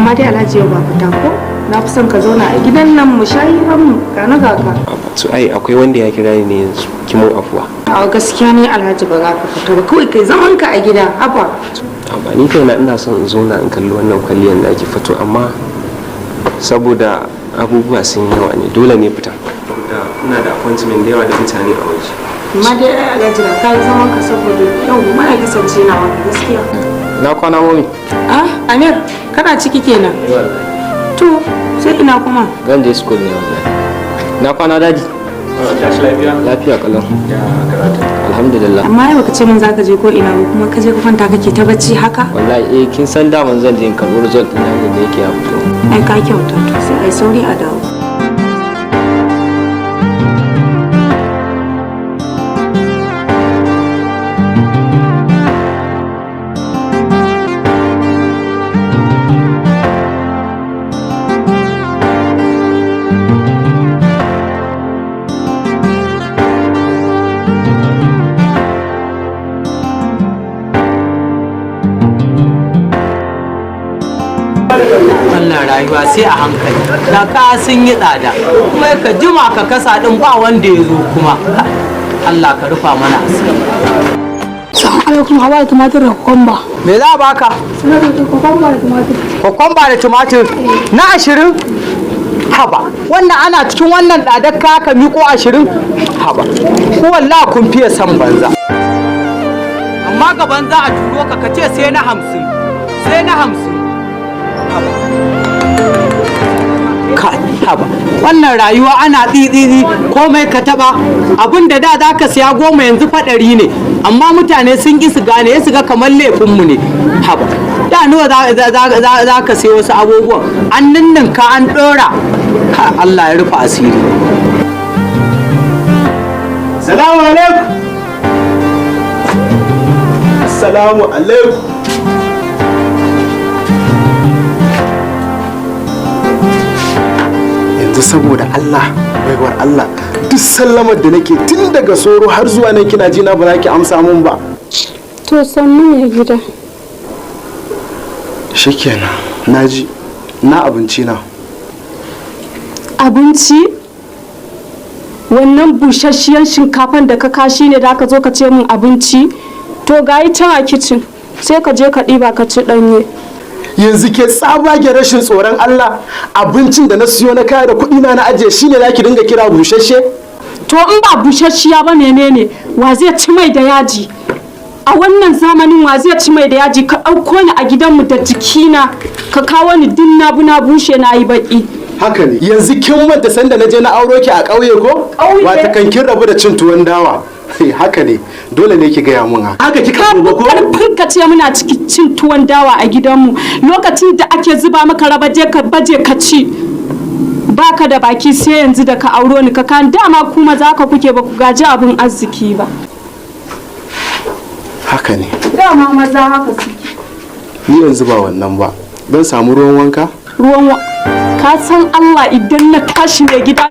amma dai Alhaji yau ba fita ko na fi son ka zauna a gidan nan mu shayi mu ga na gaka. To ai akwai wanda ya kira ni yanzu kimo afuwa. A gaskiya ne Alhaji ba za ka fita ba kawai kai zaman ka a gida haba. Amma ni kaina ina son in zauna in kalli wannan kwalliyar da ake fito amma saboda abubuwa sun yi yawa ne dole ne fita. Ina da appointment da yawa da mutane a waje. Amma dai Alhaji da ka yi zaman ka saboda yau ma ya kasance na wani gaskiya. Na kwana mami. Amir kana ciki kenan. To sai ina kuma. Zan je school ne wallahi. Na kwana daji. Tashi lafiya? Lafiya kalau. Ya karatu. Alhamdulillah. Amma yau baka ce min zaka je ko ina ba kuma ka je ka kwanta kake ta bacci haka? Wallahi kin san da mun zan je in karɓi result ɗin nan da yake ya fito. Ai ka kyauta to sai ai sauri a dawo. wannan rayuwa sai a hankali da ka sun yi tsada kuma ka jima ka kasa din ba wanda ya zo kuma Allah ka rufa mana asiri. Assalamu alaikum, hawa da tumatir da kokomba. Me za a baka? Kokomba da tumatir. Kokomba da tumatir na 20? Haba, wannan ana cikin wannan tsadar ka miko 20? Haba, ko wallahi kun fiye san banza. Amma ga banza a turo ka kace sai na 50. Sai na 50. Haba wannan rayuwa ana tsitsiri komai ka taba abinda da zaka siya 10 yanzu fa 100 ne amma mutane sun ki su gane su ga kamar laifin mu ne. Haba da nawa za ka siya wasu abubuwan an ninninka an dora. Allah ya rufa asiri. Salamu alaikum. Assalamu alaikum. Saboda Allah baiwar Allah duk sallamar da nake tun daga soro har zuwa nan kina ji na ba za ki amsa mun ba. To sannu ne gida. Shikenan naji na abinci na. Abinci? Wannan bushashiyar shinkafan da ka kashi ne da ka zo ka ce min abinci? To gayi can a kicin sai ka je ka ɗiba ka ci ɗanye. Yanzu ke tsabage rashin tsoron Allah abincin da na siyo na kaya da kuɗi na ajiye shine zaki dinga kira bushashe? To in ba bushashiya ba menene wa zai ci mai da yaji? A wannan zamanin wa zai ci mai da yaji ka ɗauko ni a gidanmu da jikina ka kawo ni din na bushe na yi baki. Haka ne yanzu kin manta sanda na je na auro ki a ƙauye ko? Wata kan kin rabu da cin tuwon dawa. Haka ne dole ne ki gaya mun haka kika duba ko karfin ka ce muna cikin cin tuwon dawa a gidanmu lokacin da ake zuba maka rabaje ka baje ka ci baka da baki sai yanzu da ka auro ni ka kan dama kuma zaka kuke ba ku gaji abin arziki ba. Haka ne dama maza haka suke. Ni yanzu ba wannan ba don samu ruwan wanka ka san Allah idan na tashi ne gida